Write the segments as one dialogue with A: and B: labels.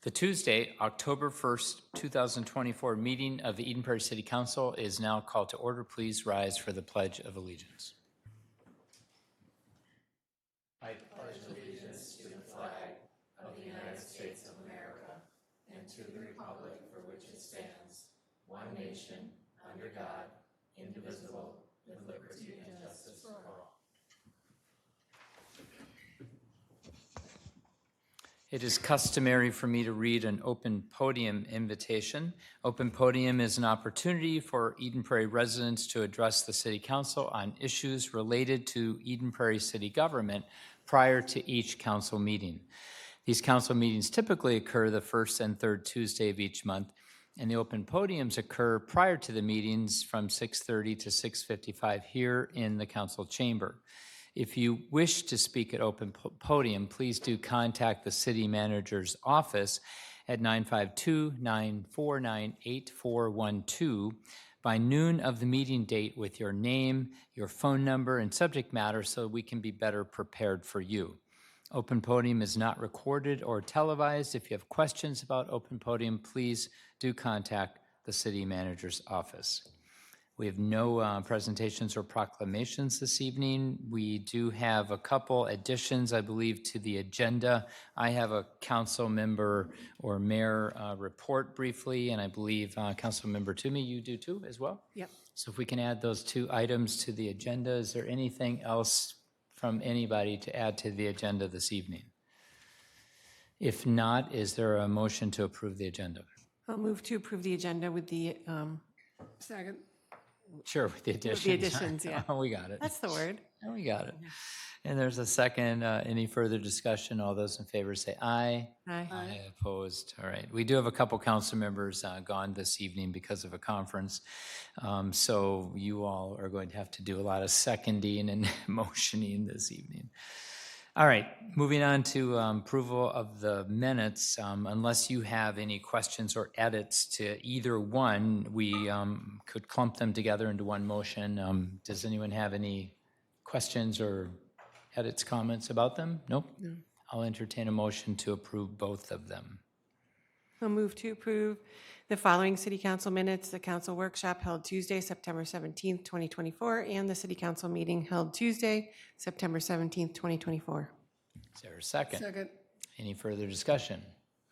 A: The Tuesday, October 1st, 2024 meeting of the Eden Prairie City Council is now called to order. Please rise for the Pledge of Allegiance. I pledge allegiance to the flag of the United States of America and to the republic for which it stands, one nation, under God, indivisible, with liberty and justice for all. It is customary for me to read an open podium invitation. Open podium is an opportunity for Eden Prairie residents to address the City Council on issues related to Eden Prairie City government prior to each council meeting. These council meetings typically occur the first and third Tuesday of each month, and the open podiums occur prior to the meetings from 6:30 to 6:55 here in the council chamber. If you wish to speak at open podium, please do contact the city manager's office at 952-949-8412 by noon of the meeting date with your name, your phone number, and subject matter so we can be better prepared for you. Open podium is not recorded or televised. If you have questions about open podium, please do contact the city manager's office. We have no presentations or proclamations this evening. We do have a couple additions, I believe, to the agenda. I have a council member or mayor report briefly, and I believe council member Toomey, you do too as well?
B: Yep.
A: So if we can add those two items to the agenda, is there anything else from anybody to add to the agenda this evening? If not, is there a motion to approve the agenda?
B: I'll move to approve the agenda with the,
C: Second.
A: Sure, with the additions.
B: the additions, yeah.
A: Oh, we got it.
B: that's the word.
A: Oh, we got it. And there's a second. Any further discussion? All those in favor say aye.
B: Aye.
A: Aye. Opposed. All right. We do have a couple council members gone this evening because of a conference. So you all are going to have to do a lot of seconding and motioning this evening. All right, moving on to approval of the minutes. Unless you have any questions or edits to either one, we could clump them together into one motion. Does anyone have any questions or edits, comments about them? Nope. No. I'll entertain a motion to approve both of them.
B: I'll move to approve the following city council minutes: the council workshop held Tuesday, September 17th, 2024, and the city council meeting held Tuesday, September 17th, 2024.
A: Is there a second?
C: Second.
A: Any further discussion?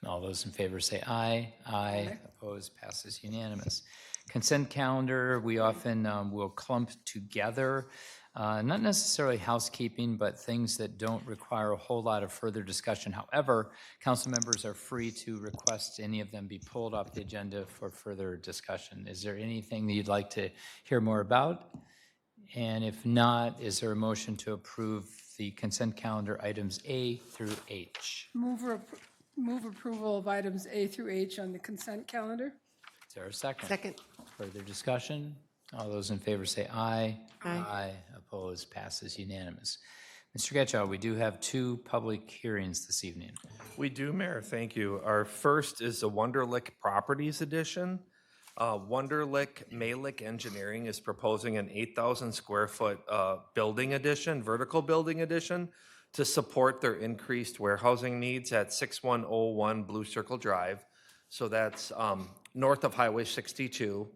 A: All those in favor say aye. Aye. Opposed, passes unanimous. Consent calendar, we often will clump together, not necessarily housekeeping, but things that don't require a whole lot of further discussion. However, council members are free to request any of them be pulled off the agenda for further discussion. Is there anything that you'd like to hear more about? And if not, is there a motion to approve the consent calendar items A through H?
C: Move approval of items A through H on the consent calendar.
A: Is there a second?
B: Second.
A: Further discussion? All those in favor say aye.
B: Aye.
A: Opposed, passes unanimous. Mr. Getchell, we do have two public hearings this evening.
D: We do, Mayor. Thank you. Our first is the Wunderlich Properties Edition. Wunderlich Malick Engineering is proposing an 8,000 square foot building addition, vertical building addition, to support their increased warehousing needs at 6101 Blue Circle Drive. So that's north of Highway 62,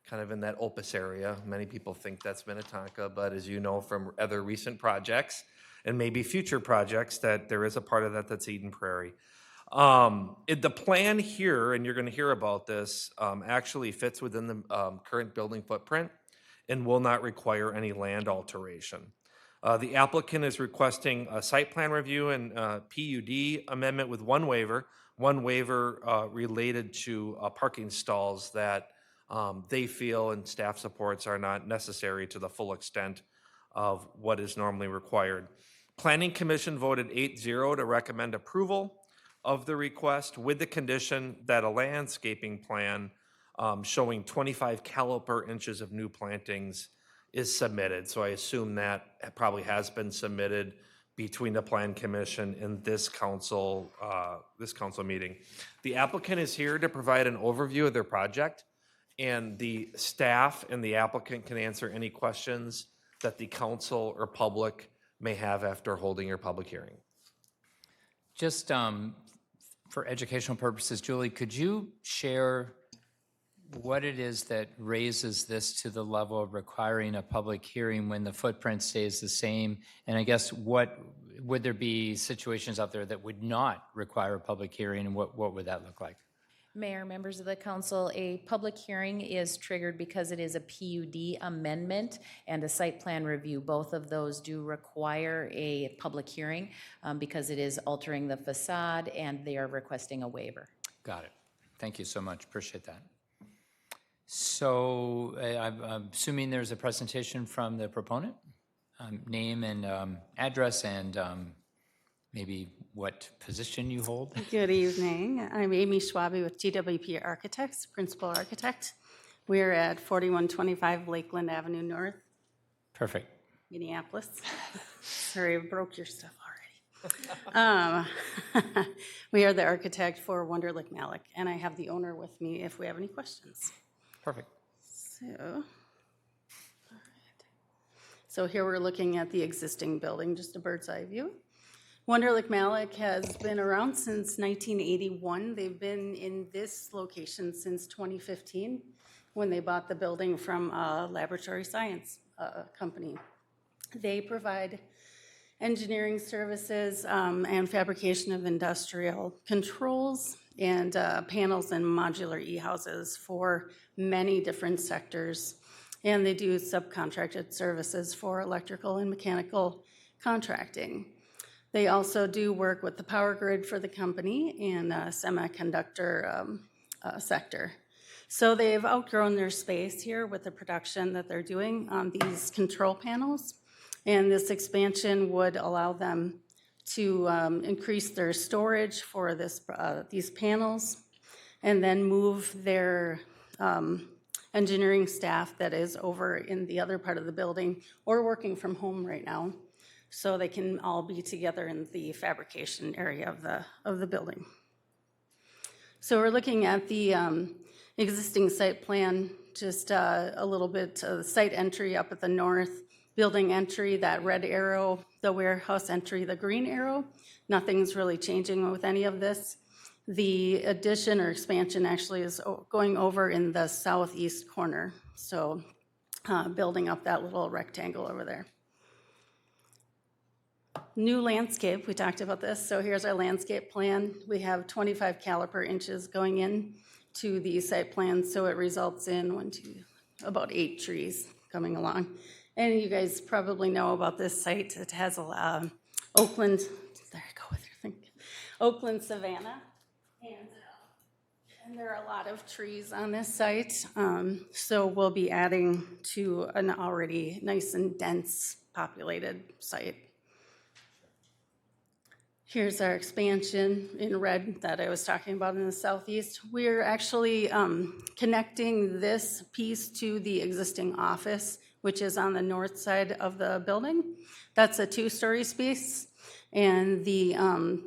D: kind of in that Opus area. Many people think that's Minnetonka, but as you know from other recent projects and maybe future projects, that there is a part of that that's Eden Prairie. The plan here, and you're going to hear about this, actually fits within the current building footprint and will not require any land alteration. The applicant is requesting a site plan review and PUD amendment with one waiver related to parking stalls that they feel and staff supports are not necessary to the full extent of what is normally required. Planning Commission voted 8-0 to recommend approval of the request with the condition that a landscaping plan showing 25 caliper inches of new plantings is submitted. So I assume that probably has been submitted between the Plan Commission and this council meeting. The applicant is here to provide an overview of their project, and the staff and the applicant can answer any questions that the council or public may have after holding your public hearing.
A: Just for educational purposes, Julie, could you share what it is that raises this to the level of requiring a public hearing when the footprint stays the same? And I guess what would there be situations out there that would not require a public hearing, and what would that look like?
E: Mayor, members of the council, a public hearing is triggered because it is a PUD amendment and a site plan review. Both of those do require a public hearing because it is altering the facade and they are requesting a waiver.
A: Got it. Thank you so much. Appreciate that. So I'm assuming there's a presentation from the proponent, name and address, and maybe what position you hold.
F: Good evening. I'm Amy Schwabe with GWP Architects, Principal Architect. We're at 4125 Lakeland Avenue North,
A: Perfect.
F: Minneapolis. Sorry, I broke your stuff already. We are the architect for Wunderlich Malik, and I have the owner with me if we have any questions.
A: Perfect.
F: So here we're looking at the existing building, just a bird's eye view. Wunderlich Malik has been around since 1981. They've been in this location since 2015 when they bought the building from a laboratory science company. They provide engineering services and fabrication of industrial controls and panels and modular e-houses for many different sectors. And they do subcontracted services for electrical and mechanical contracting. They also do work with the power grid for the company and semiconductor sector. So they've outgrown their space here with the production that they're doing on these control panels. And this expansion would allow them to increase their storage for these panels and then move their engineering staff that is over in the other part of the building or working from home right now, so they can all be together in the fabrication area of the building. So we're looking at the existing site plan, just a little bit of the site entry up at the north, building entry, that red arrow, the warehouse entry, the green arrow. Nothing's really changing with any of this. The addition or expansion actually is going over in the southeast corner, so building up that little rectangle over there. New landscape, we talked about this, so here's our landscape plan. We have 25 caliper inches going in to the site plan, so it results in about 8 trees coming along. And you guys probably know about this site. It has a Oakland, there you go with your thing, Oakland savanna. And there are a lot of trees on this site, so we'll be adding to an already nice and dense populated site. Here's our expansion in red that I was talking about in the southeast. We're actually connecting this piece to the existing office, which is on the north side of the building. That's a 2-story space, and the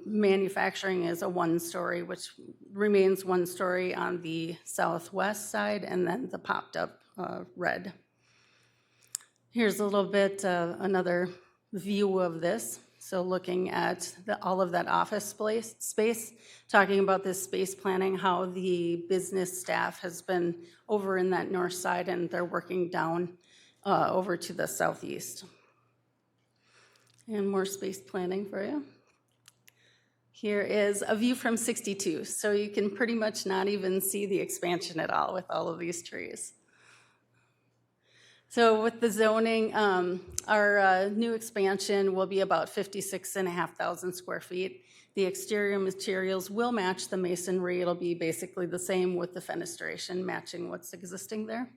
F: manufacturing is a 1-story, which remains 1-story on the southwest side, and then the popped up red. Here's a little bit another view of this. So looking at all of that office space, talking about this space planning, how the business staff has been over in that north side and they're working down over to the southeast. And more space planning for you. Here is a view from 62. So you can pretty much not even see the expansion at all with all of these trees. So with the zoning, our new expansion will be about 56,500 square feet. The exterior materials will match the masonry. It'll be basically the same with the fenestration, matching what's existing there.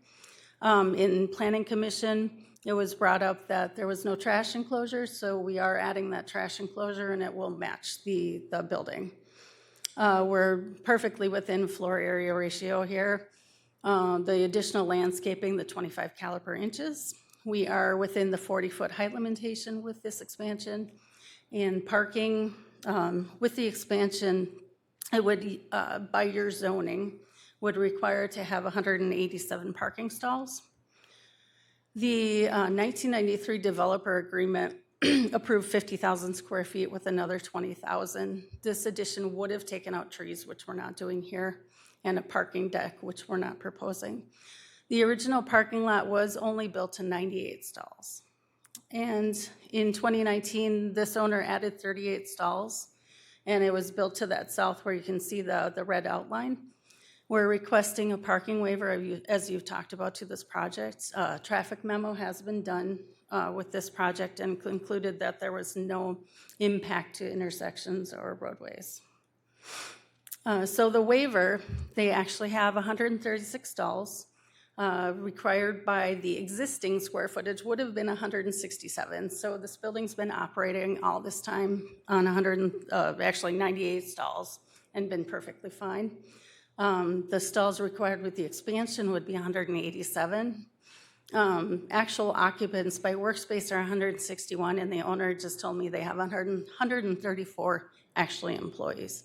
F: In Planning Commission, it was brought up that there was no trash enclosure, so we are adding that trash enclosure and it will match the building. We're perfectly within floor area ratio here. The additional landscaping, the 25 caliper inches. We are within the 40-foot height limitation with this expansion. And parking, with the expansion, it would, by your zoning, would require to have 187 parking stalls. The 1993 developer agreement approved 50,000 square feet with another 20,000. This addition would have taken out trees, which we're not doing here, and a parking deck, which we're not proposing. The original parking lot was only built to 98 stalls. And in 2019, this owner added 38 stalls, and it was built to that south where you can see the red outline. We're requesting a parking waiver, as you've talked about, to this project. Traffic memo has been done with this project and concluded that there was no impact to intersections or roadways. So the waiver, they actually have 136 stalls. Required by the existing square footage would have been 167. So this building's been operating all this time on actually 98 stalls and been perfectly fine. The stalls required with the expansion would be 187. Actual occupants by workspace are 161, and the owner just told me they have 134 actually employees.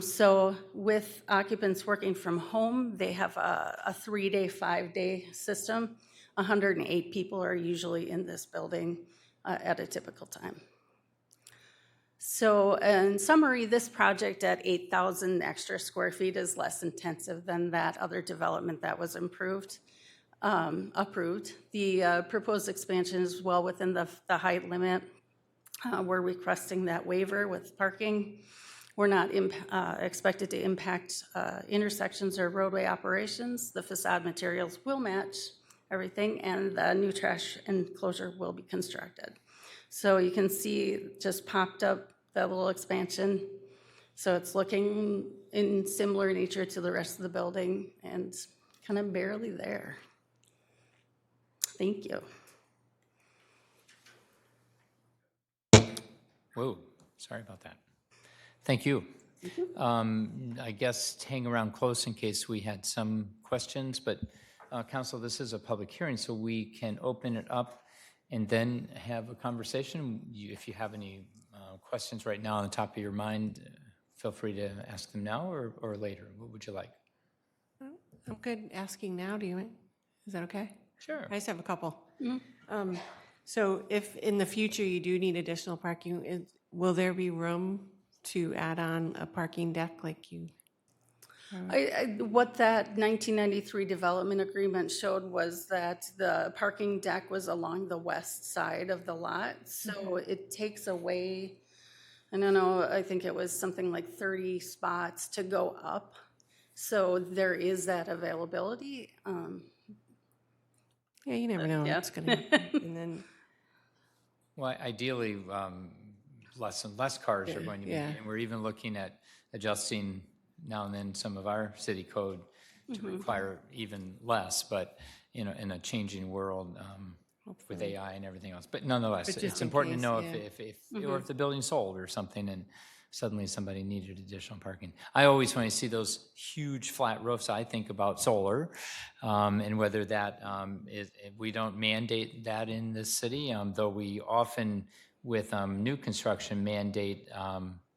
F: So with occupants working from home, they have a 3-day, 5-day system. 108 people are usually in this building at a typical time. So in summary, this project at 8,000 extra square feet is less intensive than that other development that was approved. The proposed expansion is well within the height limit. We're requesting that waiver with parking. We're not expected to impact intersections or roadway operations. The facade materials will match everything, and the new trash enclosure will be constructed. So you can see just popped up that little expansion. So it's looking in similar nature to the rest of the building and kind of barely there. Thank you.
A: Whoa, sorry about that. Thank you. I guess hang around close in case we had some questions, but Council, this is a public hearing, so we can open it up and then have a conversation. If you have any questions right now on the top of your mind, feel free to ask them now or later. What would you like?
B: I'm good asking now. Is that okay?
A: Sure.
B: I just have a couple. So if in the future you do need additional parking, will there be room to add on a parking deck like you?
F: What that 1993 development agreement showed was that the parking deck was along the west side of the lot. So it takes away, I don't know, I think it was something like 30 spots to go up. So there is that availability.
B: Yeah, you never know
F: yeah.
B: what's going to happen. And then,
A: Well, ideally, less and less cars are going to be,
B: Yeah.
A: and we're even looking at adjusting now and then some of our city code to require even less, but, you know, in a changing world with AI and everything else. But nonetheless,
B: But just
A: it's
B: in
A: important
B: case,
A: to know
B: yeah.
A: or if the building's sold or something and suddenly somebody needed additional parking. I always, when I see those huge flat roofs, I think about solar and whether that is, we don't mandate that in this city, though we often, with new construction, mandate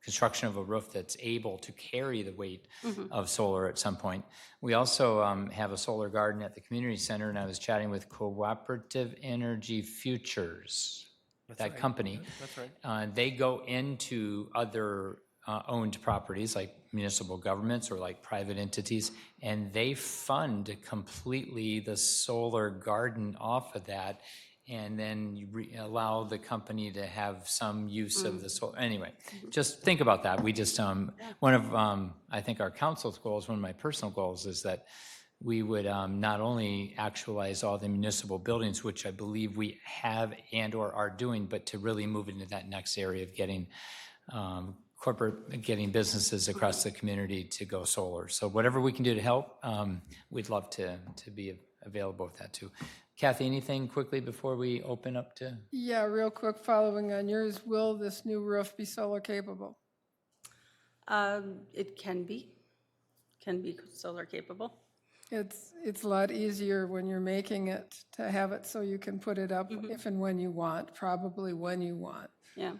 A: construction of a roof that's able to carry the weight of solar at some point. We also have a solar garden at the community center, and I was chatting with Cooperative Energy Futures, that company.
D: That's right.
A: They go into other owned properties like municipal governments or like private entities, and they fund completely the solar garden off of that, and then you allow the company to have some use of the solar. Anyway, just think about that. We just, one of, I think our council's goals, one of my personal goals is that we would not only actualize all the municipal buildings, which I believe we have and or are doing, but to really move into that next area of getting getting businesses across the community to go solar. So whatever we can do to help, we'd love to be available with that too. Kathy, anything quickly before we open up to?
C: Yeah, real quick, following on yours, will this new roof be solar capable?
F: It can be solar capable.
C: It's a lot easier when you're making it to have it so you can put it up if and when you want, probably when you want.
F: Yeah.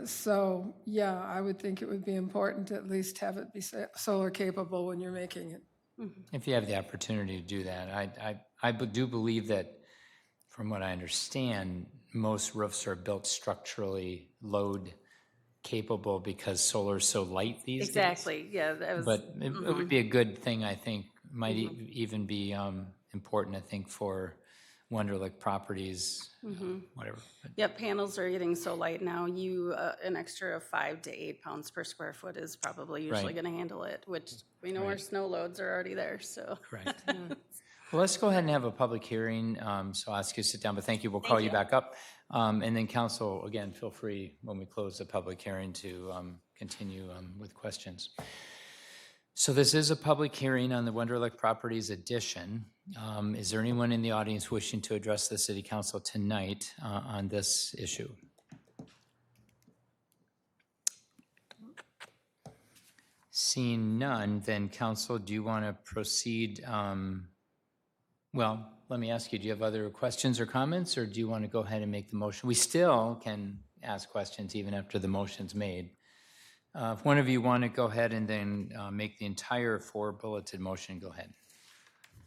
C: So, yeah, I would think it would be important to at least have it be solar capable when you're making it.
A: If you have the opportunity to do that. I do believe that from what I understand, most roofs are built structurally load capable because solar is so light these days.
F: Exactly, yeah, that was.
A: But it would be a good thing, I think, might even be important, I think, for Wunderlich properties, whatever. But
F: Yep, panels are getting so light now, an extra 5 to 8 pounds per square foot is probably usually
A: Right.
F: gonna handle it, which we know our snow loads are already there, so.
A: correct. Well, let's go ahead and have a public hearing. So I'll ask you to sit down, but thank you. We'll call you back up. And then council, again, feel free when we close the public hearing to continue with questions. So this is a public hearing on the Wunderlich Properties addition. Is there anyone in the audience wishing to address the city council tonight on this issue? Seeing none, then council, do you want to proceed? Well, let me ask you, do you have other questions or comments, or do you want to go ahead and make the motion? We still can ask questions even after the motion's made. If one of you want to go ahead and then make the entire 4-bulleted motion, go ahead.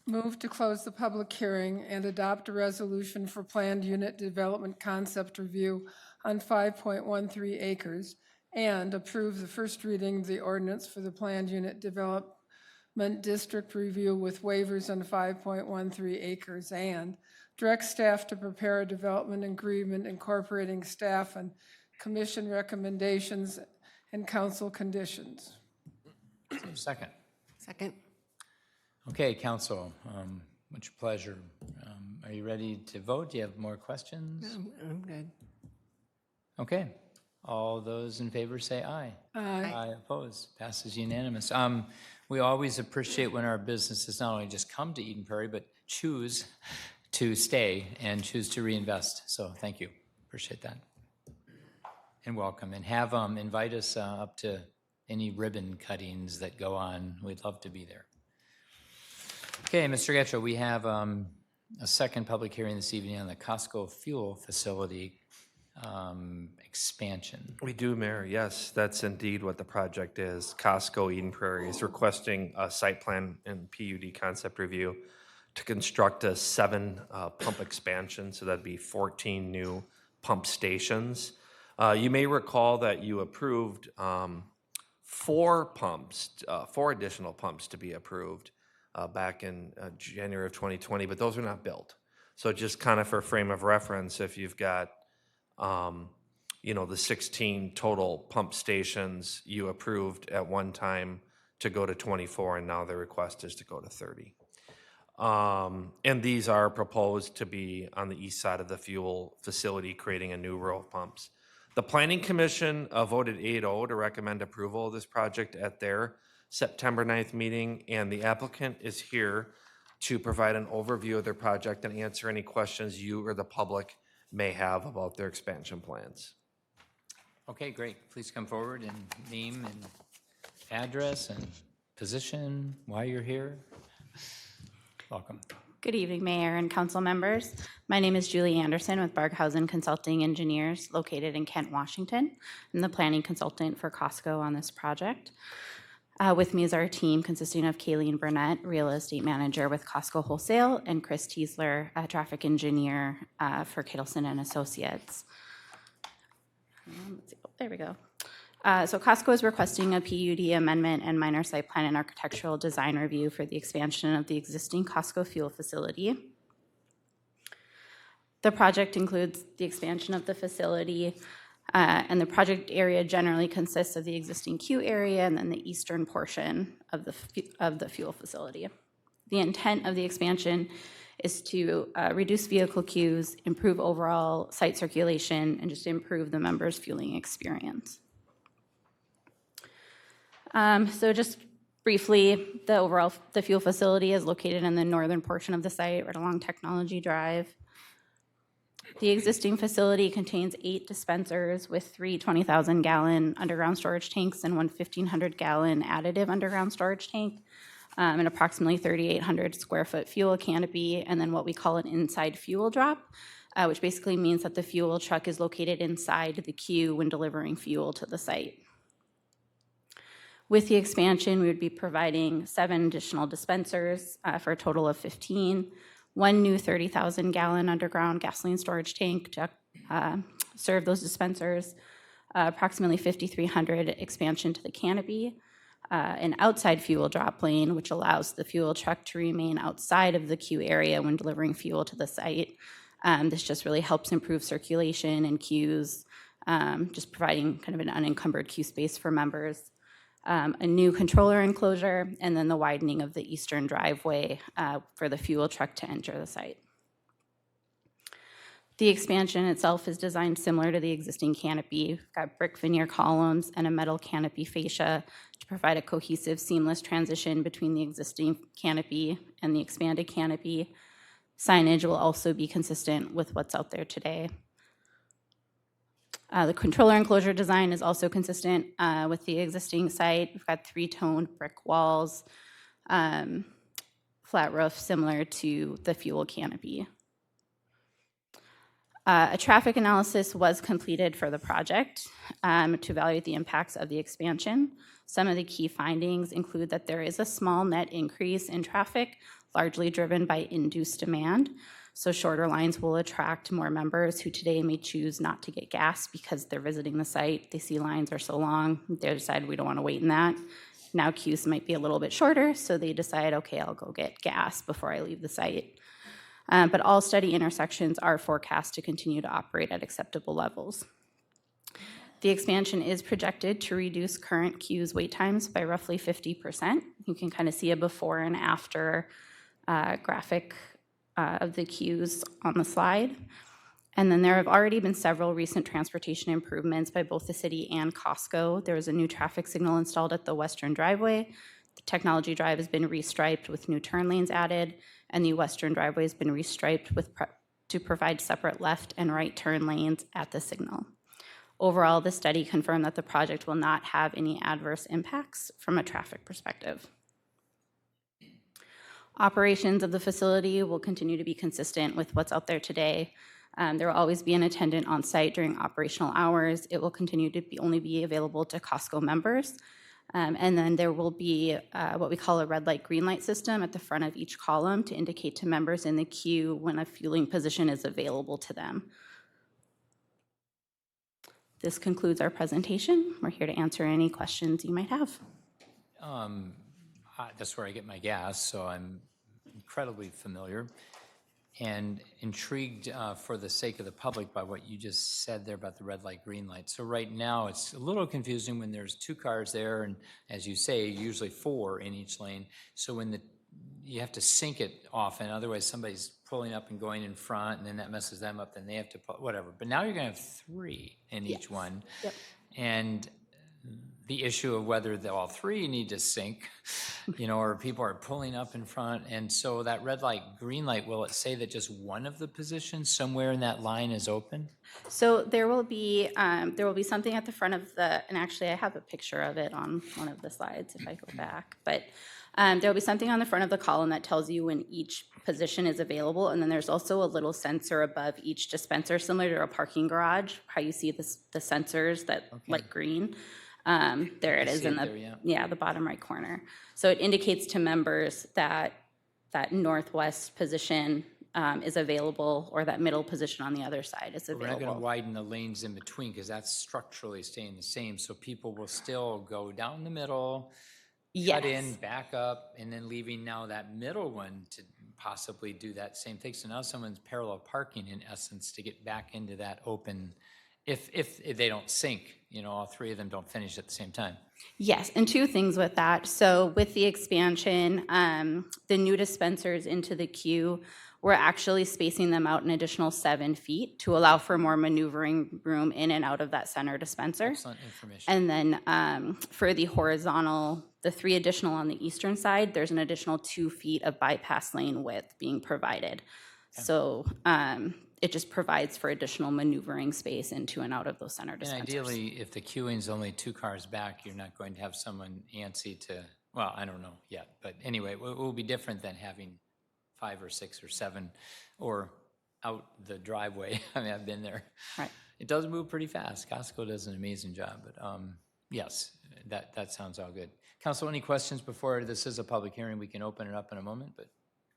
C: Move to close the public hearing and adopt a resolution for planned unit development concept review on 5.13 acres and approve the first reading of the ordinance for the planned unit development district review with waivers on 5.13 acres and direct staff to prepare a development agreement incorporating staff and commission recommendations and council conditions.
A: Second.
B: Second.
A: Okay, council, what's your pleasure? Are you ready to vote? Do you have more questions?
B: I'm good.
A: Okay. All those in favor say aye. Aye. Opposed. Passes unanimous. We always appreciate when our businesses not only just come to Eden Prairie, but choose to stay and choose to reinvest. So thank you. Appreciate that. And welcome. And have invite us up to any ribbon cuttings that go on. We'd love to be there. Okay, Mr. Getchell, we have a second public hearing this evening on the Costco fuel facility expansion.
D: We do, Mayor. Yes, that's indeed what the project is. Costco Eden Prairie is requesting a site plan and PUD concept review to construct a 7 pump expansion, so that'd be 14 new pump stations. You may recall that you approved 4 additional pumps to be approved back in January of 2020, but those are not built. So just kind of for frame of reference, if you've got the 16 total pump stations you approved at one time to go to 24, and now the request is to go to 30. And these are proposed to be on the east side of the fuel facility, creating a new row of pumps. The Planning Commission voted 8-0 to recommend approval of this project at their September 9th meeting, and the applicant is here to provide an overview of their project and answer any questions you or the public may have about their expansion plans.
A: Okay, great. Please come forward and name and address and position, why you're here. Welcome.
G: Good evening, Mayor and council members. My name is Julie Anderson with Barghausen Consulting Engineers located in Kent, Washington. I'm the planning consultant for Costco on this project. With me is our team consisting of Kayleen Burnett, real estate manager with Costco Wholesale, and Chris Teasler, a traffic engineer for Kittleson and Associates. Let's see. Oh, there we go. So Costco is requesting a PUD amendment and minor site plan and architectural design review for the expansion of the existing Costco fuel facility. The project includes the expansion of the facility, and the project area generally consists of the existing queue area and then the eastern portion of the fuel facility. The intent of the expansion is to reduce vehicle queues, improve overall site circulation, and just improve the members' fueling experience. So just briefly, the fuel facility is located in the northern portion of the site, right along Technology Drive. The existing facility contains 8 dispensers with 3 20,000-gallon underground storage tanks and 1 1,500-gallon additive underground storage tank, and approximately 3,800 square foot fuel canopy, and then what we call an inside fuel drop, which basically means that the fuel truck is located inside the queue when delivering fuel to the site. With the expansion, we would be providing 7 additional dispensers for a total of 15, one new 30,000-gallon underground gasoline storage tank to serve those dispensers, approximately 5,300 expansion to the canopy, an outside fuel drop lane, which allows the fuel truck to remain outside of the queue area when delivering fuel to the site. This just really helps improve circulation and queues, just providing kind of an unencumbered queue space for members. A new controller enclosure, and then the widening of the eastern driveway for the fuel truck to enter the site. The expansion itself is designed similar to the existing canopy. We've got brick veneer columns and a metal canopy fascia to provide a cohesive, seamless transition between the existing canopy and the expanded canopy. Signage will also be consistent with what's out there today. The controller enclosure design is also consistent with the existing site. We've got three-toned brick walls, flat roof similar to the fuel canopy. A traffic analysis was completed for the project to evaluate the impacts of the expansion. Some of the key findings include that there is a small net increase in traffic, largely driven by induced demand. So shorter lines will attract more members who today may choose not to get gas because they're visiting the site. They see lines are so long, they decide we don't want to wait in that. Now queues might be a little bit shorter, so they decide, okay, I'll go get gas before I leave the site. But all steady intersections are forecast to continue to operate at acceptable levels. The expansion is projected to reduce current queues wait times by roughly 50%. You can kind of see a before and after graphic of the queues on the slide. And then there have already been several recent transportation improvements by both the city and Costco. There was a new traffic signal installed at the western driveway. The technology drive has been restriped with new turn lanes added, and the western driveway has been restriped to provide separate left and right turn lanes at the signal. Overall, the study confirmed that the project will not have any adverse impacts from a traffic perspective. Operations of the facility will continue to be consistent with what's out there today. There will always be an attendant on site during operational hours. It will continue to only be available to Costco members. And then there will be what we call a red light, green light system at the front of each column to indicate to members in the queue when a fueling position is available to them. This concludes our presentation. We're here to answer any questions you might have.
A: That's where I get my gas, so I'm incredibly familiar and intrigued for the sake of the public by what you just said there about the red light, green light. So right now, it's a little confusing when there's two cars there, and as you say, usually four in each lane. So when you have to sync it often, otherwise somebody's pulling up and going in front, and then that messes them up, then they have to, whatever. But now you're gonna have three in each one.
F: Yep.
A: And the issue of whether all three need to sync, or people are pulling up in front. And so that red light, green light, will it say that just one of the positions somewhere in that line is open?
G: So there will be something at the front of and actually I have a picture of it on one of the slides if I go back, but there will be something on the front of the column that tells you when each position is available, and then there's also a little sensor above each dispenser, similar to a parking garage, how you see the sensors that light green. There it is in the bottom right corner. So it indicates to members that northwest position is available, or that middle position on the other side is available.
A: We're not going to widen the lanes in between because that's structurally staying the same. So people will still go down the middle, cut in, back up, and then leaving now that middle one to possibly do that same thing. So now someone's parallel parking in essence to get back into that open, if they don't sync, all three of them don't finish at the same time.
G: Yes, and two things with that. So with the expansion, the new dispensers into the queue, we're actually spacing them out an additional 7 feet to allow for more maneuvering room in and out of that center dispenser.
A: Excellent information.
G: And then for the horizontal, the 3 additional on the eastern side, there's an additional 2 feet of bypass lane width being provided. Okay. So it just provides for additional maneuvering space into and out of those center dispensers.
A: And ideally, if the queuing's only 2 cars back, you're not going to have someone antsy to, well, I don't know yet. But anyway, it will be different than having 5 or 6 or 7 or out the driveway. I mean, I've been there.
G: Right.
A: It does move pretty fast. Costco does an amazing job. But yes, that sounds all good. Council, any questions before this is a public hearing? We can open it up in a moment, but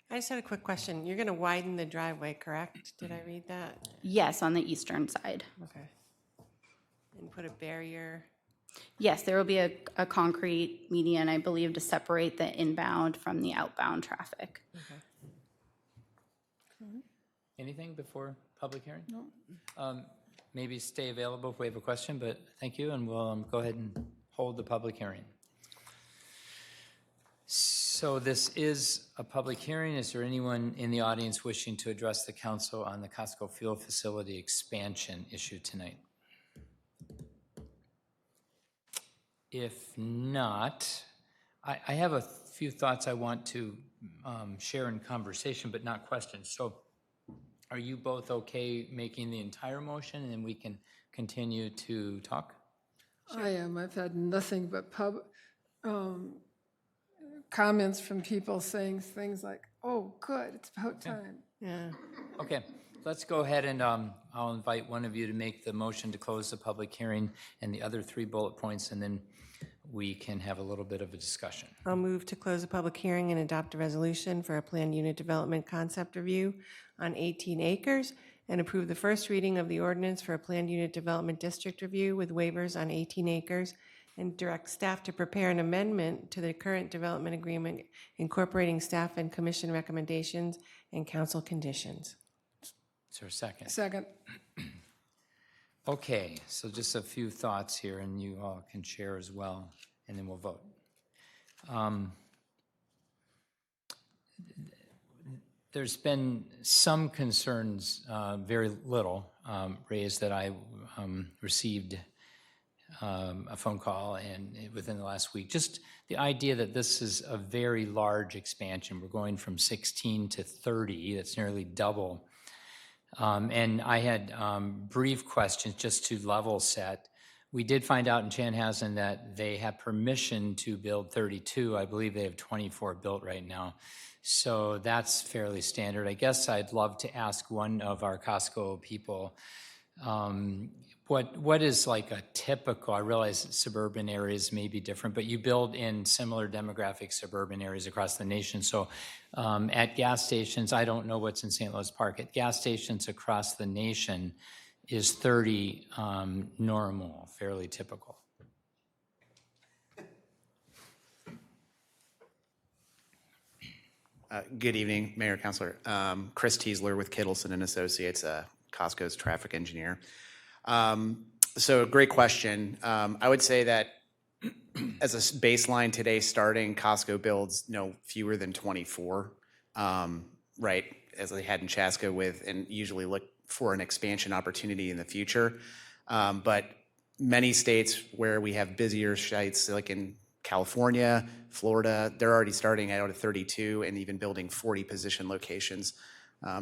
B: I just had a quick question. You're going to widen the driveway, correct? Did I read that?
G: Yes, on the eastern side.
B: Okay. And put a barrier.
G: Yes, there will be a concrete median, I believe, to separate the inbound from the outbound traffic.
B: Okay.
A: Anything before public hearing? No. Maybe stay available if we have a question, but thank you, and we'll go ahead and hold the public hearing. So this is a public hearing. Is there anyone in the audience wishing to address the council on the Costco fuel facility expansion issue tonight? If not, I have a few thoughts I want to share in conversation, but not questions. So are you both okay making the entire motion and then we can continue to talk?
C: I am. I've had nothing but comments from people saying things like, oh, good, it's about time.
B: Yeah.
A: Okay, let's go ahead and I'll invite one of you to make the motion to close the public hearing and the other 3 bullet points, and then we can have a little bit of a discussion.
B: I'll move to close the public hearing and adopt a resolution for a planned unit development concept review on 18 acres and approve the first reading of the ordinance for a planned unit development district review with waivers on 18 acres and direct staff to prepare an amendment to the current development agreement incorporating staff and commission recommendations and council conditions.
A: Is there a second?
C: Second.
A: Okay, so just a few thoughts here, and you all can share as well, and then we'll vote. There's been some concerns, very little, raised that I received a phone call and within the last week. Just the idea that this is a very large expansion. We're going from 16 to 30. That's nearly double. And I had brief questions just to level set. We did find out in Chanhassen that they have permission to build 32. I believe they have 24 built right now. So that's fairly standard. I guess I'd love to ask one of our Costco people, what is like a typical, I realize that suburban areas may be different, but you build in similar demographic suburban areas across the nation. So at gas stations, I don't know what's in St. Louis Park, at gas stations across the nation, is 30 normal, fairly typical?
H: Good evening, Mayor, Councilor. Chris Teasler with Kittleson and Associates, Costco's traffic engineer. So great question. I would say that as a baseline today, starting, Costco builds no fewer than 24, right, as they had in Chaska with, and usually look for an expansion opportunity in the future. But many states where we have busier sites, like in California, Florida, they're already starting out at 32 and even building 40 position locations.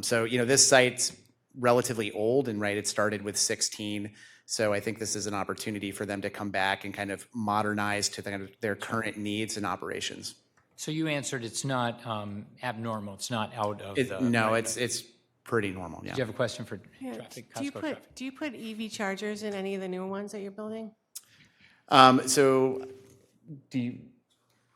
H: So, you know, this site's relatively old, and right, it started with 16. So I think this is an opportunity for them to come back and kind of modernize to their current needs and operations.
A: So you answered it's not abnormal, it's not out of the...
H: No, it's pretty normal, yeah.
A: Do you have a question for traffic,
B: Do you
A: Costco traffic?
B: do you put EV chargers in any of the newer ones that you're building?
H: So do you,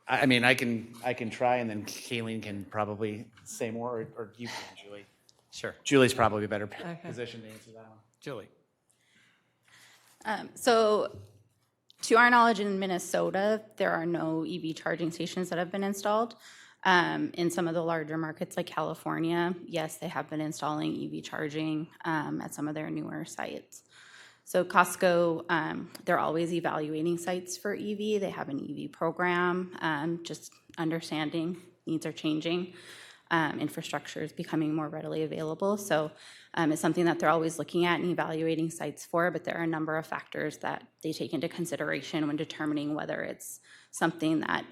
H: I mean, I can try, and then Kayleen can probably say more, or you can, Julie.
A: Sure.
H: Julie's probably better positioned to answer that one.
A: Julie.
G: So to our knowledge, in Minnesota, there are no EV charging stations that have been installed. In some of the larger markets like California, yes, they have been installing EV charging at some of their newer sites. So Costco, they're always evaluating sites for EV. They have an EV program, just understanding needs are changing. Infrastructure is becoming more readily available. So it's something that they're always looking at and evaluating sites for, but there are a number of factors that they take into consideration when determining whether it's something that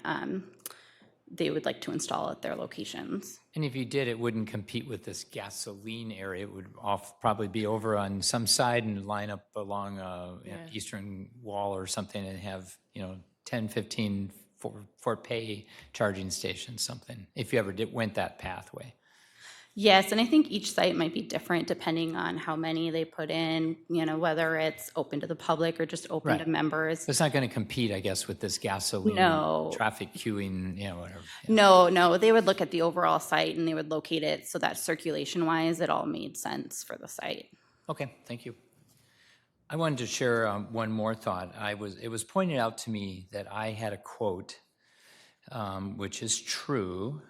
G: they would like to install at their locations.
A: And if you did, it wouldn't compete with this gasoline area. It would probably be over on some side and line up along eastern wall or something and have, 10, 15 for pay charging stations, something, if you ever went that pathway.
G: Yes, and I think each site might be different depending on how many they put in, whether it's open to the public or just open to
A: Right.
G: members.
A: It's not going to compete, I guess, with this gasoline
G: No.
A: traffic queuing, whatever. Yeah.
G: No, they would look at the overall site and they would locate it so that circulation-wise, it all made sense for the site.
A: Okay, thank you. I wanted to share one more thought. It was pointed out to me that I had a quote, which is true,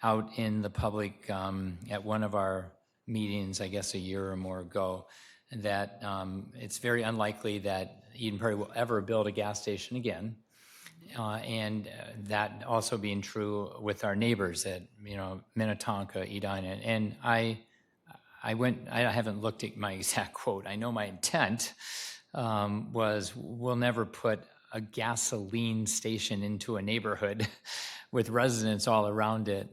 A: out in the public at one of our meetings, I guess a year or more ago, that it's very unlikely that Eden Prairie will ever build a gas station again. And that also being true with our neighbors at, Minnetonka, Edina. And I haven't looked at my exact quote. I know my intent was we'll never put a gasoline station into a neighborhood with residents all around it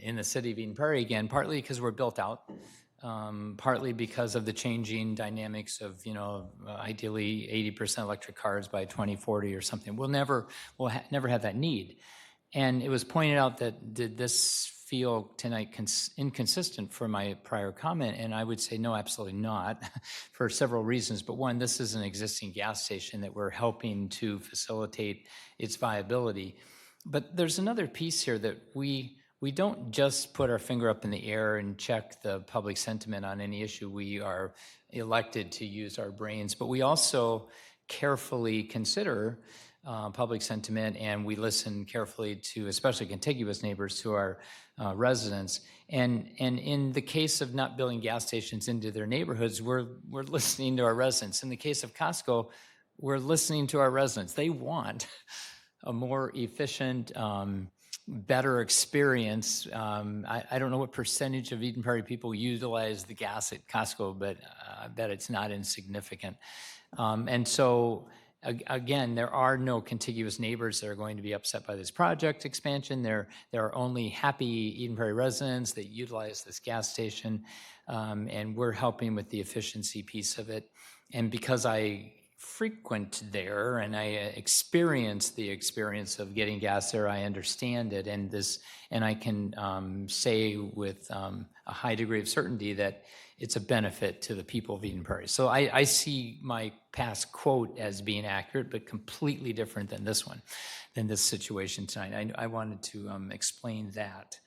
A: in the city of Eden Prairie again, partly because we're built out, partly because of the changing dynamics of, ideally 80% electric cars by 2040 or something. We'll never have that need. And it was pointed out that did this feel tonight inconsistent for my prior comment? And I would say no, absolutely not, for several reasons. But one, this is an existing gas station that we're helping to facilitate its viability. But there's another piece here that we don't just put our finger up in the air and check the public sentiment on any issue. We are elected to use our brains, but we also carefully consider public sentiment, and we listen carefully to, especially contiguous neighbors, to our residents. And in the case of not building gas stations into their neighborhoods, we're listening to our residents. In the case of Costco, we're listening to our residents. They want a more efficient, better experience. I don't know what percentage of Eden Prairie people utilize the gas at Costco, but I bet it's not insignificant. And so, again, there are no contiguous neighbors that are going to be upset by this project expansion. There are only happy Eden Prairie residents that utilize this gas station, and we're helping with the efficiency piece of it. And because I frequent there and I experience the experience of getting gas there, I understand it, and I can say with a high degree of certainty that it's a benefit to the people of Eden Prairie. So I see my past quote as being accurate, but completely different than this one, than this situation tonight. I wanted to explain that.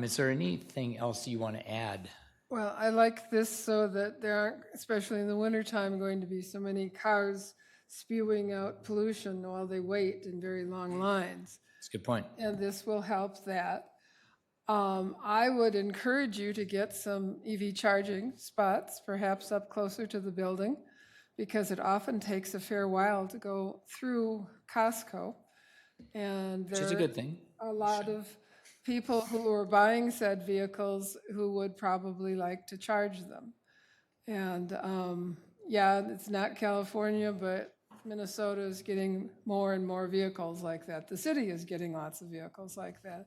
A: Is there anything else you want to add?
C: Well, I like this so that there aren't, especially in the wintertime, going to be so many cars spewing out pollution while they wait in very long lines.
A: That's a good point.
C: And this will help that. I would encourage you to get some EV charging spots, perhaps up closer to the building, because it often takes a fair while to go through Costco. And
A: Which is a good thing.
C: there are a lot of people who are buying said vehicles who would probably like to charge them. And yeah, it's not California, but Minnesota is getting more and more vehicles like that. The city is getting lots of vehicles like that.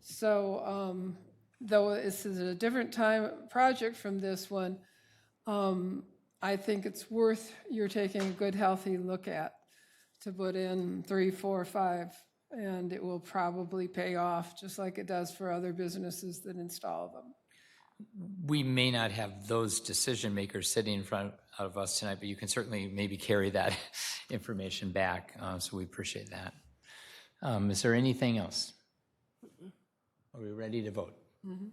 C: So though this is a different time project from this one, I think it's worth you're taking a good, healthy look at to put in 3, 4, 5, and it will probably pay off just like it does for other businesses that install them.
A: We may not have those decision makers sitting in front of us tonight, but you can certainly maybe carry that information back. So we appreciate that. Is there anything else? Are we ready to vote? Mm-hmm.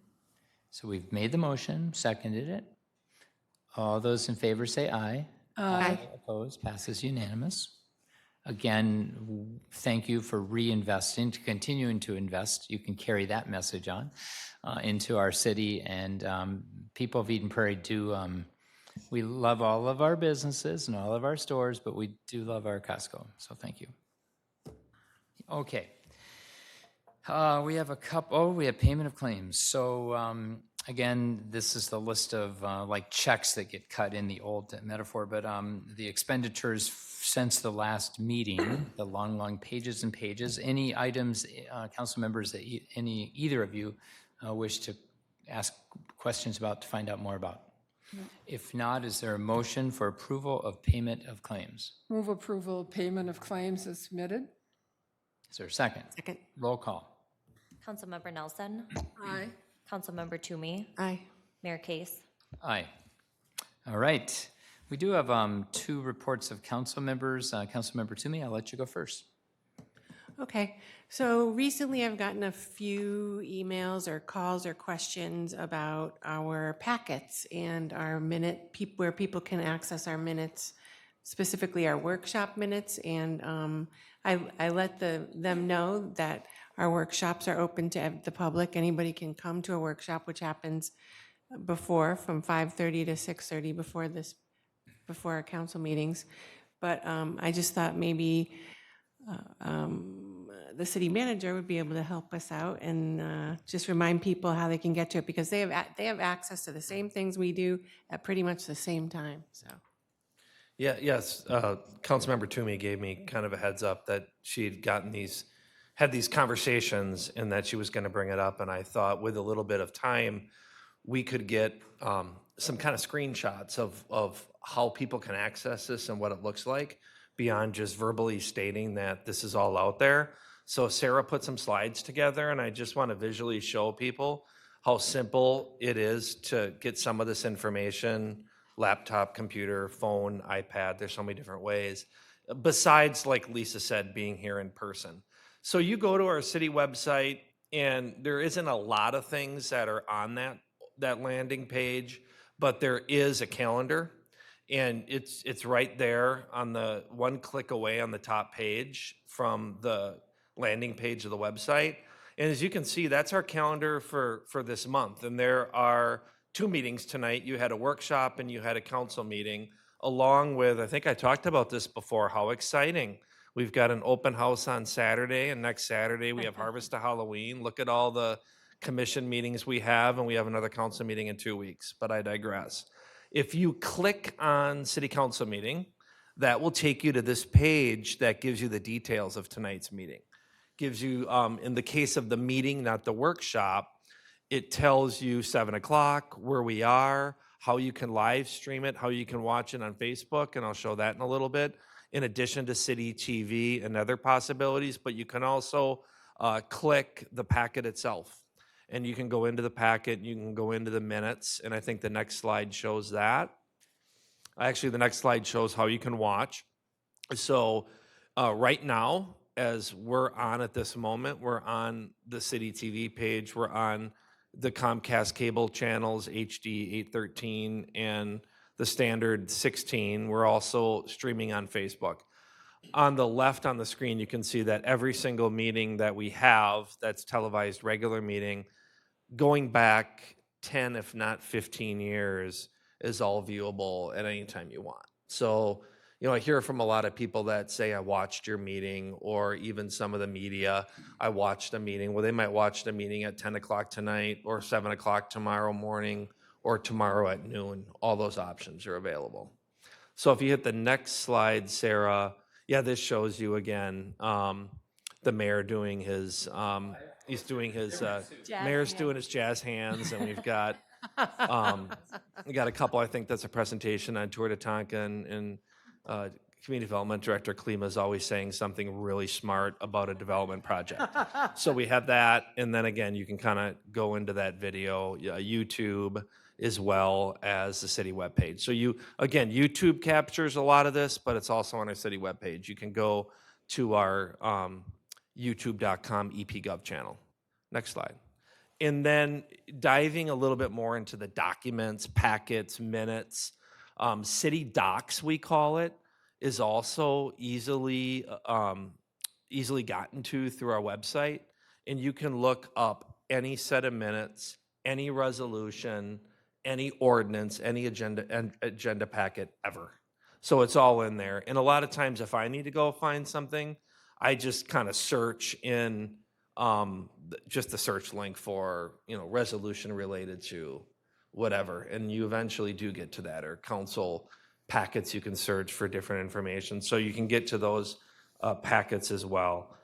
A: So we've made the motion, seconded it. All those in favor say aye.
B: Aye.
A: Opposed, passes unanimous. Again, thank you for reinvesting, to continuing to invest. You can carry that message on into our city. And people of Eden Prairie do, we love all of our businesses and all of our stores, but we do love our Costco. So thank you. Okay. We have we have payment of claims. So again, this is the list of like checks that get cut in the old metaphor, but the expenditures since the last meeting, the long pages and pages. Any items, council members, that either of you wish to ask questions about, to find out more about? No. If not, is there a motion for approval of payment of claims?
C: Move approval of payment of claims as submitted.
A: Is there a second?
B: Second.
A: Roll call.
I: Councilmember Nelson.
C: Aye.
I: Councilmember Toomey,
B: Aye.
I: Mayor Case.
A: Aye. All right. We do have 2 reports of council members. Councilmember Toomey, I'll let you go first.
B: Okay, so recently I've gotten a few emails or calls or questions about our packets and our where people can access our minutes, specifically our workshop minutes. And I let them know that our workshops are open to the public. Anybody can come to a workshop, which happens from 5:30 to 6:30 before our council meetings. But I just thought maybe the city manager would be able to help us out and just remind people how they can get to it, because they have access to the same things we do at pretty much the same time, so.
D: Yeah, yes, Councilmember Toomey gave me kind of a heads up that she'd had these conversations and that she was going to bring it up, and I thought with a little bit of time, we could get some kind of screenshots of how people can access this and what it looks like beyond just verbally stating that this is all out there. So Sarah put some slides together, and I just want to visually show people how simple it is to get some of this information, laptop, computer, phone, iPad. There's so many different ways, besides, like Lisa said, being here in person. So you go to our city website, and there isn't a lot of things that are on that landing page, but there is a calendar. And it's right there on the one click away on the top page from the landing page of the website. And as you can see, that's our calendar for this month. And there are 2 meetings tonight. You had a workshop and you had a council meeting, along with, I think I talked about this before, how exciting. We've got an open house on Saturday, and next Saturday we have Harvest to Halloween. Look at all the commission meetings we have, and we have another council meeting in 2 weeks, but I digress. If you click on City Council meeting, that will take you to this page that gives you the details of tonight's meeting. Gives you, in the case of the meeting, not the workshop, it tells you 7 o'clock, where we are, how you can live stream it, how you can watch it on Facebook, and I'll show that in a little bit, in addition to City TV and other possibilities. But you can also click the packet itself. And you can go into the packet, you can go into the minutes, and I think the next slide shows that. Actually, the next slide shows how you can watch. So right now, as we're on at this moment, we're on the City TV page, we're on the Comcast cable channels, HD 813 and the standard 16. We're also streaming on Facebook. On the left on the screen, you can see that every single meeting that we have that's televised regular meeting, going back 10, if not 15 years, is all viewable at any time you want. So, I hear from a lot of people that say, I watched your meeting, or even some of the media, I watched a meeting. Well, they might watch the meeting at 10 o'clock tonight, or 7 o'clock tomorrow morning, or tomorrow at noon. All those options are available. So if you hit the next slide, Sarah, yeah, this shows you again, the mayor doing his, he's doing his, mayor's doing his jazz hands, and we've got, we got a couple, I think that's a presentation on Tour de Tonkin, and Community Development Director Klima is always saying something really smart about a development project. So we have that, and then again, you can kind of go into that video, YouTube, as well as the city webpage. So YouTube captures a lot of this, but it's also on our city webpage. You can go to our youtube.com EPGov channel. Next slide. And then diving a little bit more into the documents, packets, minutes, city docs, we call it, is also easily gotten to through our website. And you can look up any set of minutes, any resolution, any ordinance, any agenda packet ever. So it's all in there. And a lot of times if I need to go find something, I just kind of search in just the search link for, resolution related to whatever. And you eventually do get to that, or council packets you can search for different information. So you can get to those packets as well.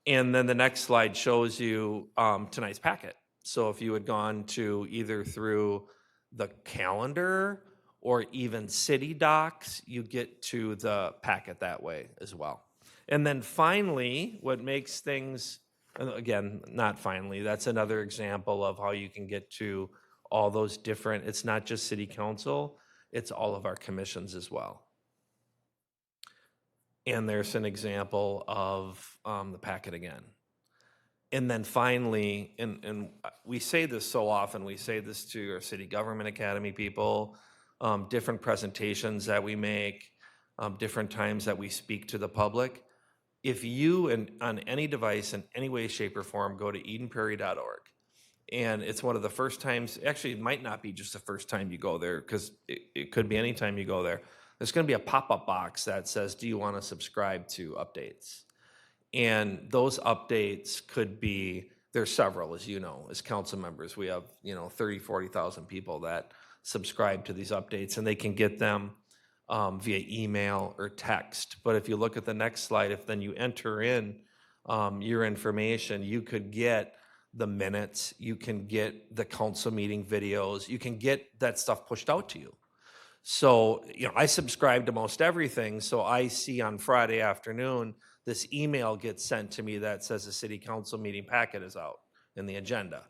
D: And then the next slide shows you tonight's packet. So if you had gone to either through the calendar or even city docs, you get to the packet that way as well. And then finally, what makes things And again, not finally, that's another example of how you can get to all those different, it's not just city council, it's all of our commissions as well. And there's an example of the packet again. And then finally, and we say this so often, we say this to our city government academy people, different presentations that we make, different times that we speak to the public. If you, on any device in any way, shape, or form, go to EdenPrairie.org, and it's one of the first times, actually, it might not be just the first time you go there, because it could be any time you go there. There's going to be a pop-up box that says, do you want to subscribe to updates? And those updates could be, there's several, as you know, as council members. We have, 30, 40,000 people that subscribe to these updates, and they can get them via email or text. But if you look at the next slide, if then you enter in your information, you could get the minutes, you can get the council meeting videos, you can get that stuff pushed out to you. So, I subscribe to most everything, so I see on Friday afternoon, this email gets sent to me that says the city council meeting packet is out in the agenda.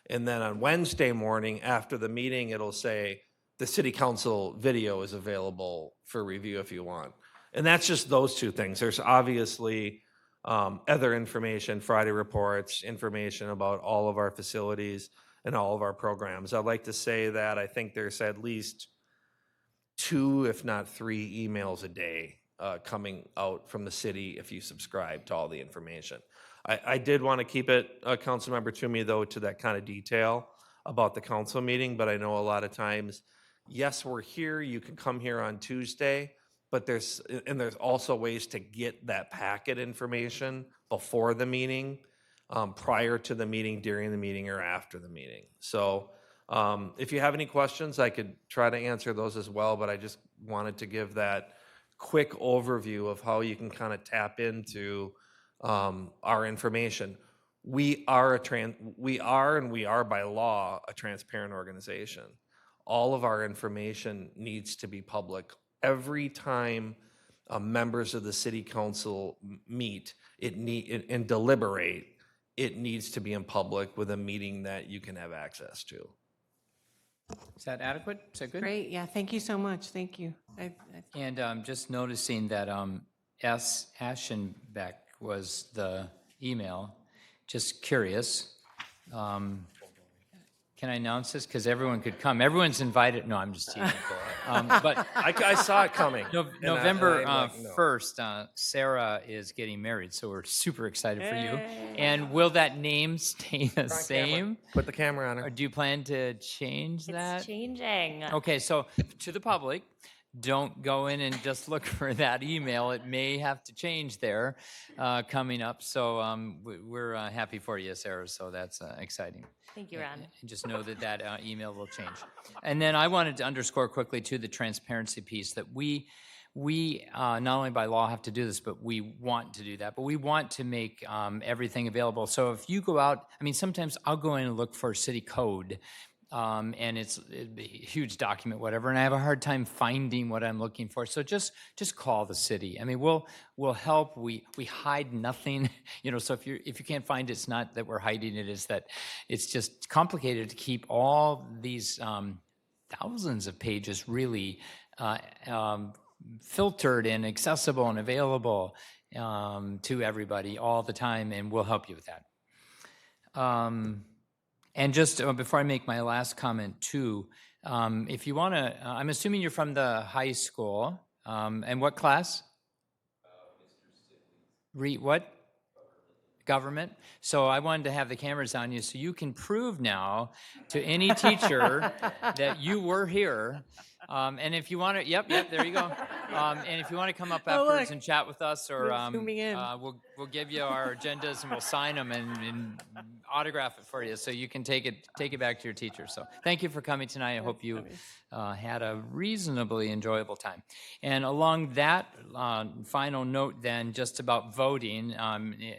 D: And then on Wednesday morning after the meeting, it'll say the city council video is available for review if you want. And that's just those two things. There's obviously other information, Friday reports, information about all of our facilities and all of our programs. I'd like to say that I think there's at least 2, if not 3 emails a day coming out from the city if you subscribe to all the information. I did want to keep it, Councilmember Toomey, though, to that kind of detail about the council meeting, but I know a lot of times, yes, we're here, you can come here on Tuesday, but there's also ways to get that packet information before the meeting, prior to the meeting, during the meeting, or after the meeting. So if you have any questions, I could try to answer those as well, but I just wanted to give that quick overview of how you can kind of tap into our information. We are by law a transparent organization. All of our information needs to be public. Every time members of the city council meet and deliberate, it needs to be in public with a meeting that you can have access to.
A: Is that adequate? Is that good?
B: Great, yeah, thank you so much, thank you.
A: And just noticing that S. Aschenbeck was the email. Just curious. Can I announce this? Because everyone could come. Everyone's invited. No, I'm just teasing. But
D: I saw it coming.
A: November
D: I'm like, no.
A: 1st, Sarah is getting married, so we're super excited for you. And will that name stay the same?
D: Put the camera on her.
A: Or do you plan to change that?
I: It's changing.
A: Okay, so to the public, don't go in and just look for that email. It may have to change there coming up. So we're happy for you, Sarah, so that's exciting.
I: Thank you, Ron.
A: And just know that email will change. And then I wanted to underscore quickly, too, the transparency piece, that we not only by law have to do this, but we want to do that. But we want to make everything available. So if you go out, sometimes I'll go in and look for city code, and it'd be a huge document, whatever, and I have a hard time finding what I'm looking for. So just call the city. We'll help. We hide nothing. So if you can't find it, it's not that we're hiding it. It's that it's just complicated to keep all these thousands of pages really filtered and accessible and available to everybody all the time, and we'll help you with that. And just before I make my last comment, too, if you want to, I'm assuming you're from the high school. And what class? What? Government. So I wanted to have the cameras on you so you can prove now to any teacher that you were here. And if you want to, yep, there you go. And if you want to come up afterwards and chat with us, or we'll give you our agendas and we'll sign them and autograph it for you, so you can take it back to your teacher. So thank you for coming tonight. I hope you had a reasonably enjoyable time. And along that final note, then, just about voting,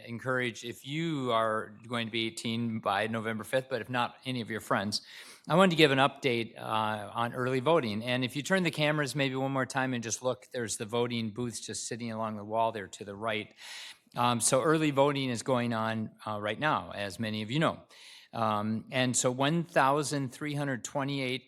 A: encourage, if you are going to be 18 by November 5th, but if not any of your friends, I wanted to give an update on early voting. And if you turn the cameras maybe one more time and just look, there's the voting booths just sitting along the wall there to the right. So early voting is going on right now, as many of you know. And so 1,328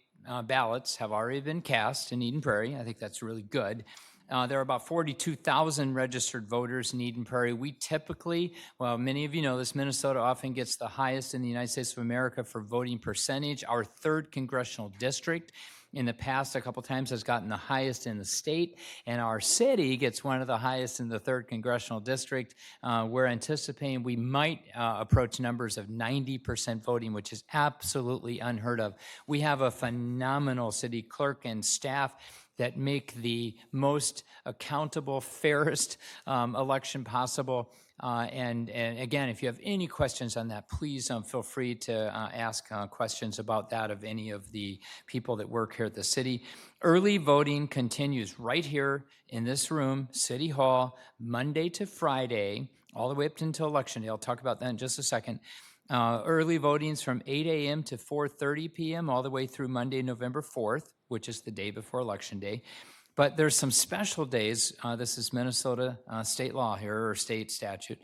A: ballots have already been cast in Eden Prairie. I think that's really good. There are about 42,000 registered voters in Eden Prairie. We typically, well, many of you know this, Minnesota often gets the highest in the United States of America for voting percentage. Our 3rd congressional district in the past a couple times has gotten the highest in the state, and our city gets one of the highest in the 3rd congressional district. We're anticipating we might approach numbers of 90% voting, which is absolutely unheard of. We have a phenomenal city clerk and staff that make the most accountable, fairest election possible. And again, if you have any questions on that, please feel free to ask questions about that of any of the people that work here at the city. Early voting continues right here in this room, City Hall, Monday to Friday, all the way up until Election Day. I'll talk about that in just a second. Early voting's from 8 a.m. to 4:30 p.m. all the way through Monday, November 4th, which is the day before Election Day. But there's some special days. This is Minnesota state law here, or state statute,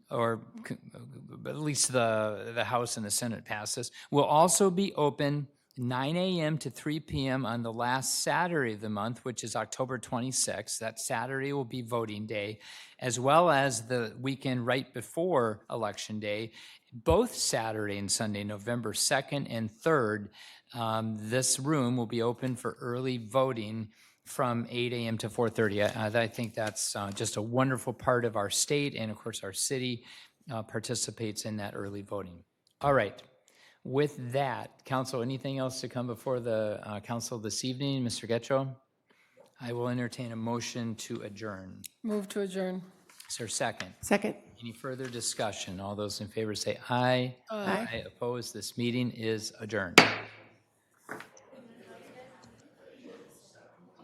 A: or at least the House and the Senate passes. Will also be open 9 a.m. to 3 p.m. on the last Saturday of the month, which is October 26th. That Saturday will be voting day, as well as the weekend right before Election Day. Both Saturday and Sunday, November 2nd and 3rd, this room will be open for early voting from 8 a.m. to 4:30. I think that's just a wonderful part of our state, and of course our city participates in that early voting. All right. With that, council, anything else to come before the council this evening? Mr. Getchell? I will entertain a motion to adjourn.
C: Move to adjourn.
A: Is there a second?
B: Second.
A: Any further discussion? All those in favor say aye.
B: Aye.
A: Opposed? This meeting is adjourned.